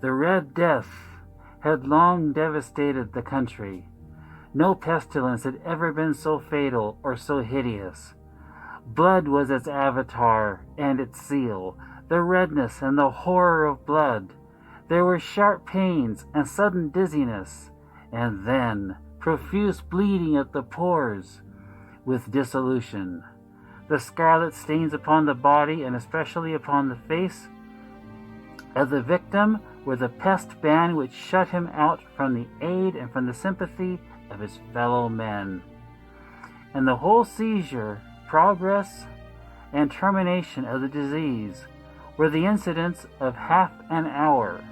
The Red Death had long devastated the country. No pestilence had ever been so fatal or so hideous. Blood was its avatar and its seal, the redness and the horror of blood. There were sharp pains and sudden dizziness, and then profuse bleeding at the pores, with dissolution. The scarlet stains upon the body, and especially upon the face of the victim, were the pest ban which shut him out from the aid and from the sympathy of his fellow men. And the whole seizure, progress, and termination of the disease were the incidents of half an hour.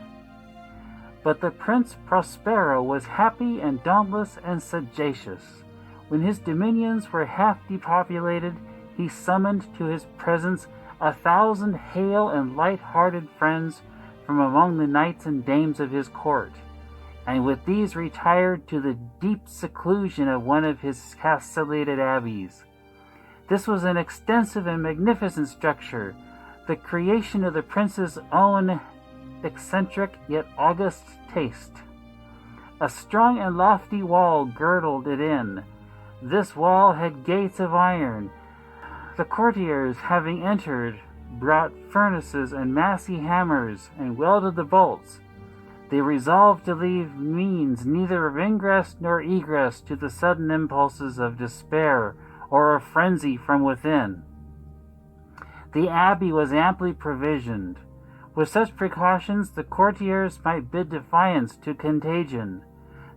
But the Prince Prospero was happy and dauntless and sagacious. When his dominions were half depopulated, he summoned to his presence 1,000 hale and light-hearted friends from among the knights and dames of his court, and with these retired to the deep seclusion of one of his castellated abbeys. This was an extensive and magnificent structure, the creation of the prince's own eccentric yet august taste. A strong and lofty wall girdled it in. This wall had gates of iron. The courtiers, having entered, brought furnaces and massy hammers and welded the bolts. They resolved to leave means neither of ingress nor egress to the sudden impulses of despair or of frenzy from within. The abbey was amply provisioned. With such precautions, the courtiers might bid defiance to contagion.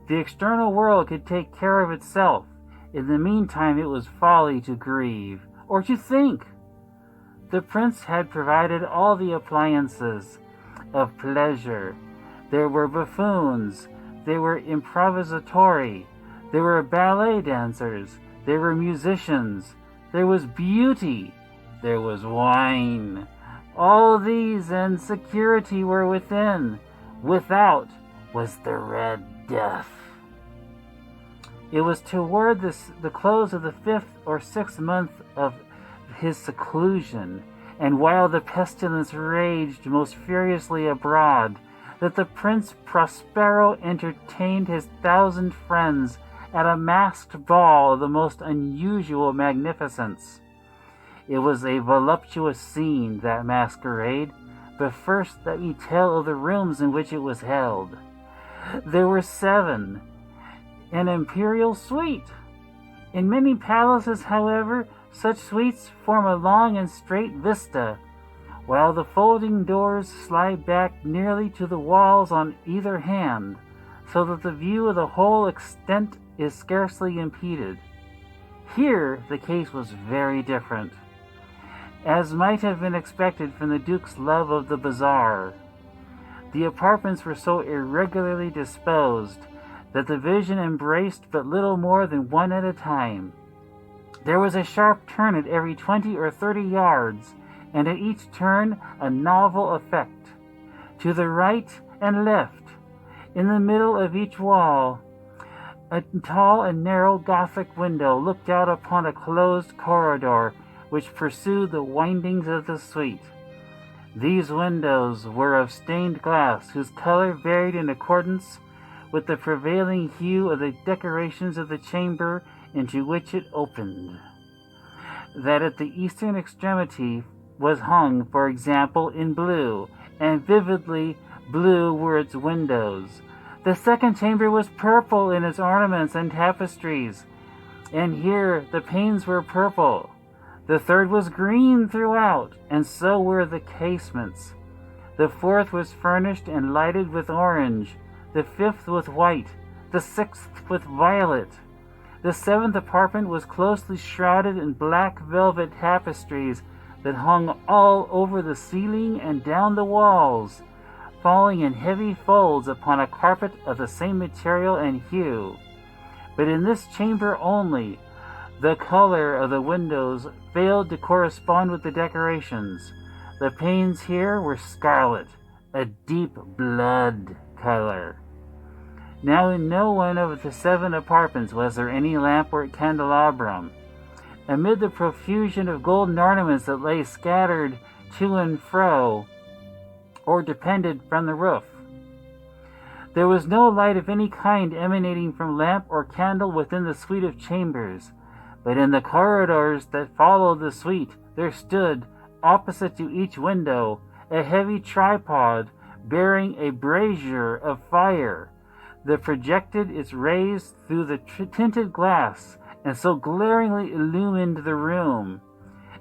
The external world could take care of itself. In the meantime, it was folly to grieve, or to think. The prince had provided all the appliances of pleasure. There were buffoons, there were improvisatori, there were ballet dancers, there were musicians, there was beauty, there was wine. All these and security were within. Without was the Red Death. It was toward the close of the 5th or 6th month of his seclusion, and while the pestilence raged most furiously abroad, that the Prince Prospero entertained his 1,000 friends at a masked ball of the most unusual magnificence. It was a voluptuous scene, that masquerade, but first let me tell of the rooms in which it was held. There were 7, an imperial suite. In many palaces, however, such suites form a long and straight vista, while the folding doors slide back nearly to the walls on either hand, so that the view of the whole extent is scarcely impeded. Here the case was very different, as might have been expected from the Duke's love of the bazaar. The apartments were so irregularly disposed that the vision embraced but little more than one at a time. There was a sharp turn at every 20 or 30 yards, and at each turn a novel effect. To the right and left, in the middle of each wall, a tall and narrow Gothic window looked out upon a closed corridor which pursued the windings of the suite. These windows were of stained glass, whose color varied in accordance with the prevailing hue of the decorations of the chamber into which it opened. That at the eastern extremity was hung, for example, in blue, and vividly blue were its windows. The second chamber was purple in its ornaments and tapestries, and here the panes were purple. The third was green throughout, and so were the casements. The fourth was furnished and lighted with orange, the fifth with white, the sixth with violet. The seventh apartment was closely shrouded in black velvet tapestries that hung all over the ceiling and down the walls, falling in heavy folds upon a carpet of the same material and hue. But in this chamber only, the color of the windows failed to correspond with the decorations. The panes here were scarlet, a deep blood color. Now in no one of the 7 apartments was there any lamp or candelabrum. Amid the profusion of golden ornaments that lay scattered to and fro, or depended from the roof, There was no light of any kind emanating from lamp or candle within the suite of chambers, but in the corridors that followed the suite there stood, opposite to each window, a heavy tripod bearing a brazier of fire that projected its rays through the tinted glass and so glaringly illumined the room.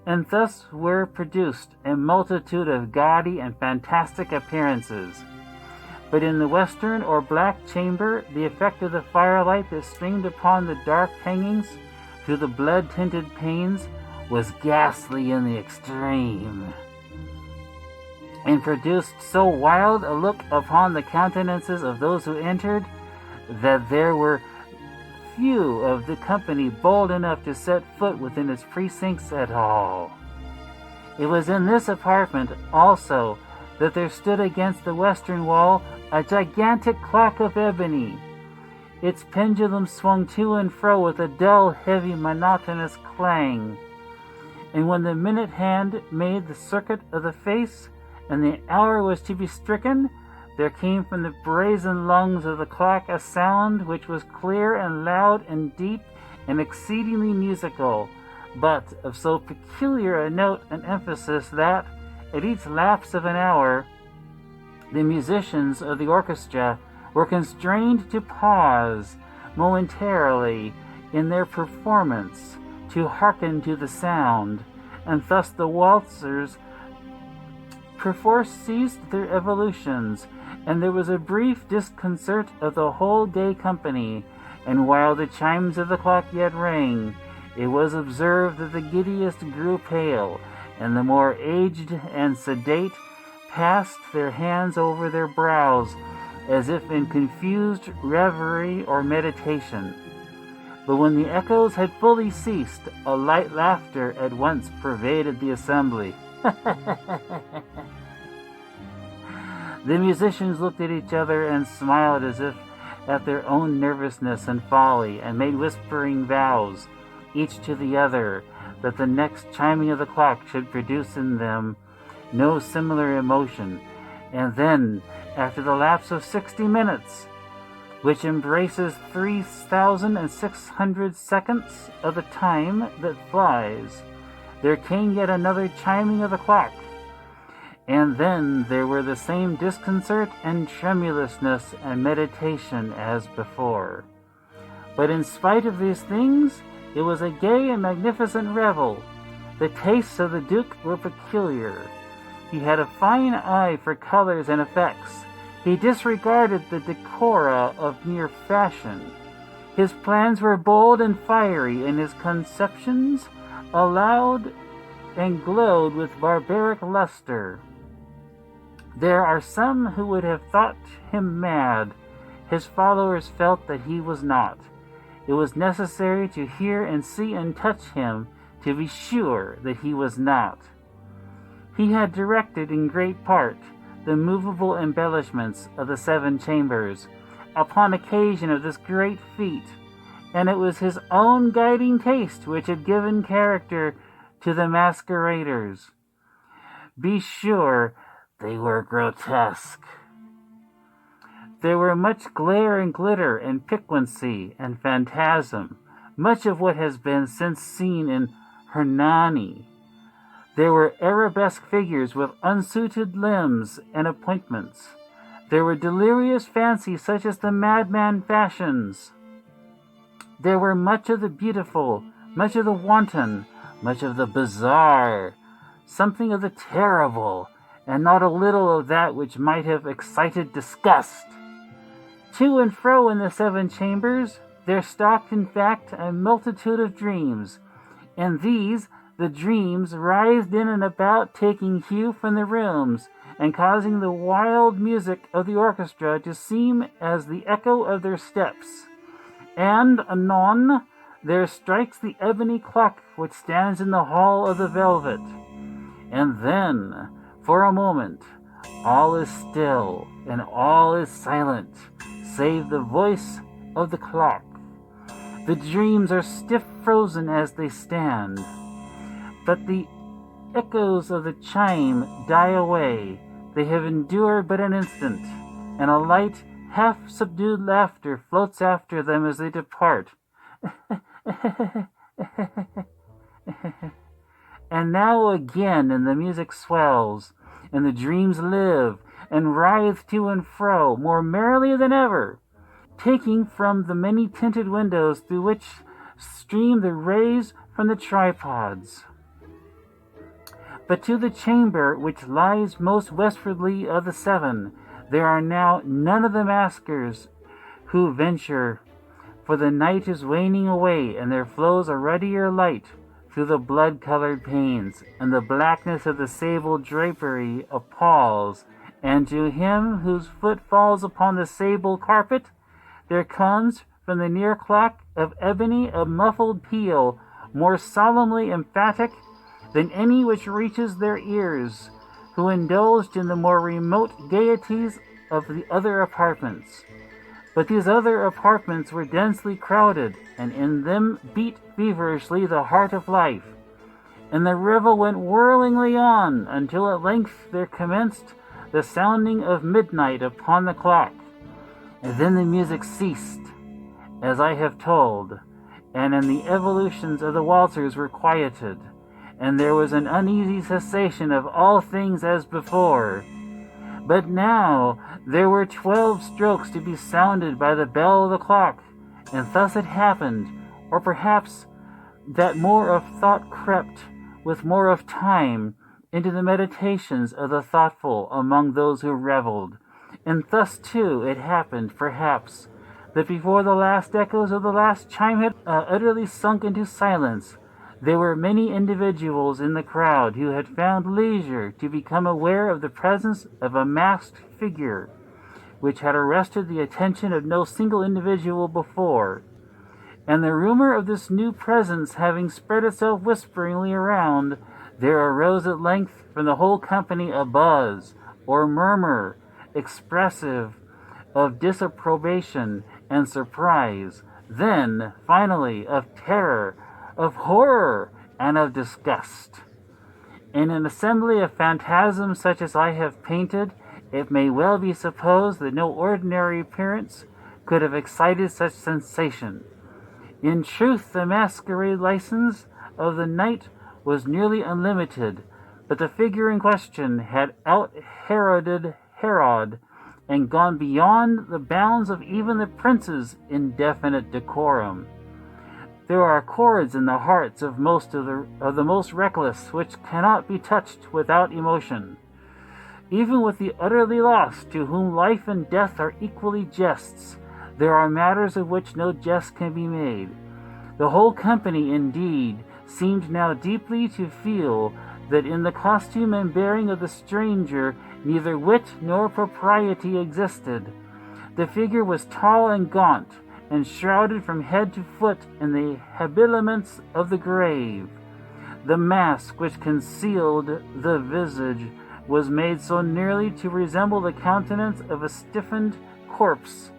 And thus were produced a multitude of gaudy and fantastic appearances. But in the western or black chamber, the effect of the firelight that streamed upon the dark hangings through the blood-tinted panes was ghastly in the extreme, and produced so wild a look upon the countenances of those who entered, that there were few of the company bold enough to set foot within its precincts at all. It was in this apartment also that there stood against the western wall a gigantic clock of ebony. Its pendulum swung to and fro with a dull, heavy, monotonous clang. And when the minute hand made the circuit of the face, and the hour was to be stricken, there came from the brazen lungs of the clock a sound which was clear and loud and deep and exceedingly musical, but of so peculiar a note and emphasis that, at each lapse of an hour, the musicians of the orchestra were constrained to pause momentarily in their performance to hearken to the sound, and thus the waltzers perforce ceased their evolutions, and there was a brief disconcert of the whole gay company. And while the chimes of the clock yet rang, it was observed that the giddiest grew pale, and the more aged and sedate passed their hands over their brows, as if in confused reverie or meditation. But when the echoes had fully ceased, a light laughter at once pervaded the assembly. The musicians looked at each other and smiled as if at their own nervousness and folly, and made whispering vows, each to the other, that the next chiming of the clock should produce in them no similar emotion. And then, after the lapse of 60 minutes, which embraces 3,600 seconds of the time that flies, there came yet another chiming of the clock, and then there were the same disconcert and tremulousness and meditation as before. But in spite of these things, it was a gay and magnificent revel. The tastes of the Duke were peculiar. He had a fine eye for colors and effects. He disregarded the decora of mere fashion. His plans were bold and fiery, and his conceptions allowed and glowed with barbaric luster. There are some who would have thought him mad. His followers felt that he was not. It was necessary to hear and see and touch him to be sure that he was not. He had directed in great part the movable embellishments of the 7 chambers upon occasion of this great feat, and it was his own guiding taste which had given character to the masqueraders. Be sure they were grotesque. There were much glare and glitter and piquancy and phantasm, much of what has been since seen in Hernani. There were arabesque figures with unsuited limbs and appointments. There were delirious fancies such as the madman fashions. There were much of the beautiful, much of the wanton, much of the bizarre, something of the terrible, and not a little of that which might have excited disgust. To and fro in the 7 chambers there stalked in fact a multitude of dreams, and these, the dreams, writhed in and about, taking hue from the rooms, and causing the wild music of the orchestra to seem as the echo of their steps. And anon there strikes the ebony clock which stands in the hall of the velvet, and then, for a moment, all is still and all is silent, save the voice of the clock. The dreams are stiff frozen as they stand, but the echoes of the chime die away. They have endured but an instant, and a light half-subdued laughter floats after them as they depart. And now again, and the music swells, and the dreams live and writhe to and fro more merrily than ever, taking from the many-tinted windows through which stream the rays from the tripods. But to the chamber which lies most westwardly of the seven, there are now none of the maskers who venture, for the night is waning away, and there flows a ruddier light through the blood-colored panes, and the blackness of the sable drapery appalls, and to him whose foot falls upon the sable carpet, there comes from the near clock of ebony a muffled peal, more solemnly emphatic than any which reaches their ears, who indulged in the more remote gaieties of the other apartments. But these other apartments were densely crowded, and in them beat feverishly the heart of life. And the revel went whirlingly on, until at length there commenced the sounding of midnight upon the clock. And then the music ceased, as I have told, and the evolutions of the waltzers were quieted, and there was an uneasy cessation of all things as before. But now there were 12 strokes to be sounded by the bell of the clock, and thus it happened, or perhaps that more of thought crept, with more of time, into the meditations of the thoughtful among those who revelled. And thus, too, it happened, perhaps, that before the last echoes of the last chime had utterly sunk into silence, there were many individuals in the crowd who had found leisure to become aware of the presence of a masked figure, which had arrested the attention of no single individual before. And the rumor of this new presence having spread itself whisperingly around, there arose at length from the whole company a buzz, or murmur, expressive of disapprobation and surprise, then, finally, of terror, of horror, and of disgust. In an assembly of phantasms such as I have painted, it may well be supposed that no ordinary appearance could have excited such sensation. In truth, the masquerade license of the night was nearly unlimited, but the figure in question had out-Heroded Herod, and gone beyond the bounds of even the prince's indefinite decorum. There are chords in the hearts of the most reckless which cannot be touched without emotion. Even with the utterly lost, to whom life and death are equally jests, there are matters of which no jest can be made. The whole company, indeed, seemed now deeply to feel that in the costume and bearing of the stranger neither wit nor propriety existed. The figure was tall and gaunt, and shrouded from head to foot in the habiliments of the grave. The mask which concealed the visage was made so nearly to resemble the countenance of a stiffened corpse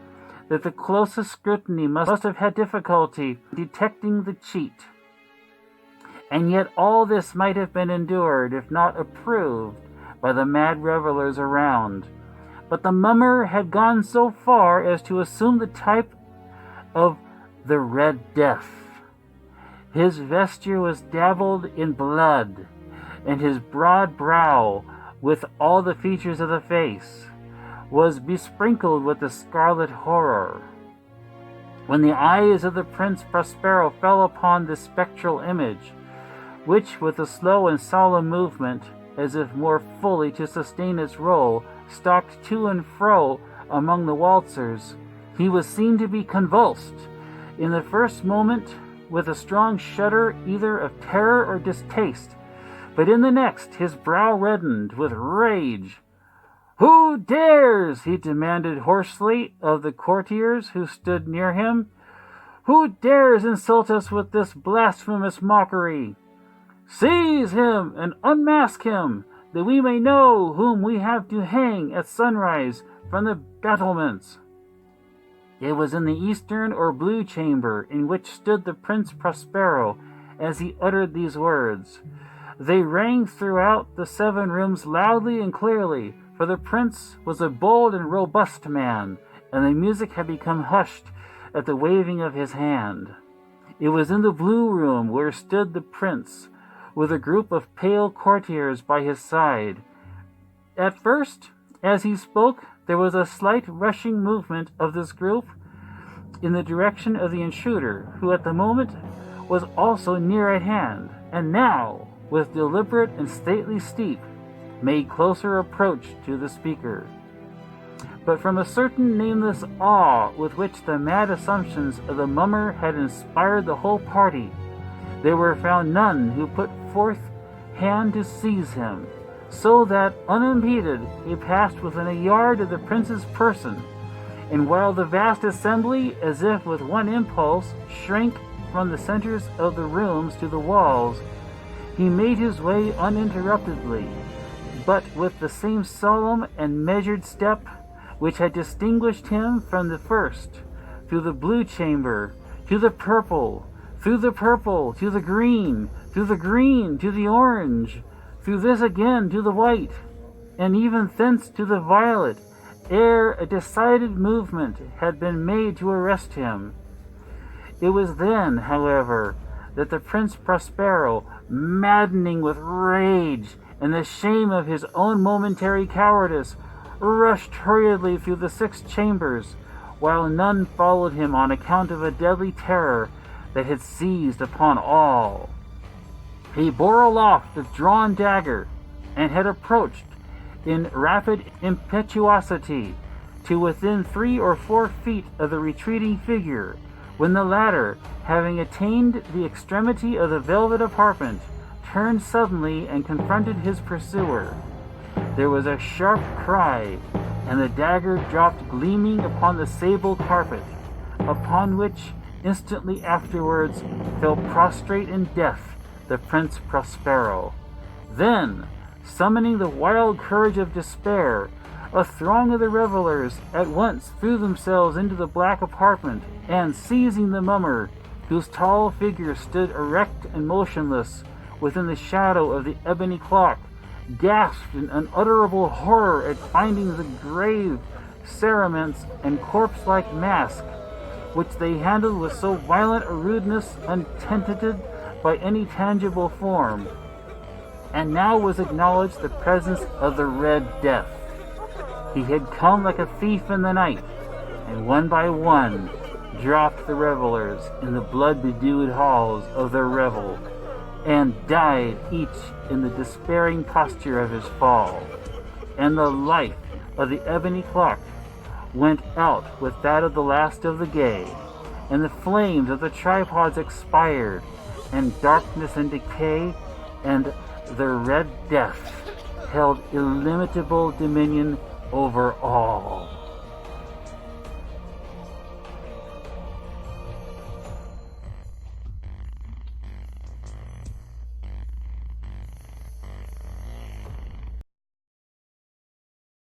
that the closest scrutiny must have had difficulty detecting the cheat. And yet all this might have been endured, if not approved, by the mad revelers around. But the mummer had gone so far as to assume the type of the Red Death. His vesture was dabbled in blood, and his broad brow, with all the features of the face, was besprinkled with the scarlet horror. When the eyes of the Prince Prospero fell upon this spectral image, which, with a slow and solemn movement, as if more fully to sustain its role, stalked to and fro among the waltzers, he was seen to be convulsed, in the first moment, with a strong shudder either of terror or distaste, but in the next his brow reddened with rage. "Who dares?" he demanded hoarsely of the courtiers who stood near him. "Who dares insult us with this blasphemous mockery? Seize him and unmask him, that we may know whom we have to hang at sunrise from the battlements." It was in the eastern or blue chamber in which stood the Prince Prospero as he uttered these words. They rang throughout the 7 rooms loudly and clearly, for the prince was a bold and robust man, and the music had become hushed at the waving of his hand. It was in the blue room where stood the prince, with a group of pale courtiers by his side. At first, as he spoke, there was a slight rushing movement of this group in the direction of the intruder, who at the moment was also near at hand, and now, with deliberate and stately step, made closer approach to the speaker. But from a certain nameless awe with which the mad assumptions of the mummer had inspired the whole party, there were found none who put forth hand to seize him, so that, unimpeded, he passed within a yard of the prince's person, and while the vast assembly, as if with one impulse, shrank from the centers of the rooms to the walls, he made his way uninterruptedly, but with the same solemn and measured step which had distinguished him from the first, through the blue chamber, to the purple, through the purple, to the green, through the green, to the orange, through this again to the white, and even thence to the violet, ere a decided movement had been made to arrest him. It was then, however, that the Prince Prospero, maddening with rage and the shame of his own momentary cowardice, rushed hurriedly through the 6 chambers, while none followed him on account of a deadly terror that had seized upon all. He bore aloft the drawn dagger, and had approached in rapid impetuosity to within 3 or 4 feet of the retreating figure, when the latter, having attained the extremity of the velvet apartment, turned suddenly and confronted his pursuer. There was a sharp cry, and the dagger dropped gleaming upon the sable carpet, upon which instantly afterwards fell prostrate in death the Prince Prospero. Then, summoning the wild courage of despair, a throng of the revelers at once threw themselves into the black apartment, and seizing the mummer, whose tall figure stood erect and motionless within the shadow of the ebony clock, gasped in unutterable horror at finding the grave cerements and corpse-like mask, which they handled with so violent a rudeness untenanted by any tangible form. And now was acknowledged the presence of the Red Death. He had come like a thief in the night, and one by one dropped the revelers in the blood-bedewed halls of their revel, and died each in the despairing posture of his fall. And the light of the ebony clock went out with that of the last of the gay, and the flames of the tripods expired, and darkness and decay and the Red Death held illimitable dominion over all.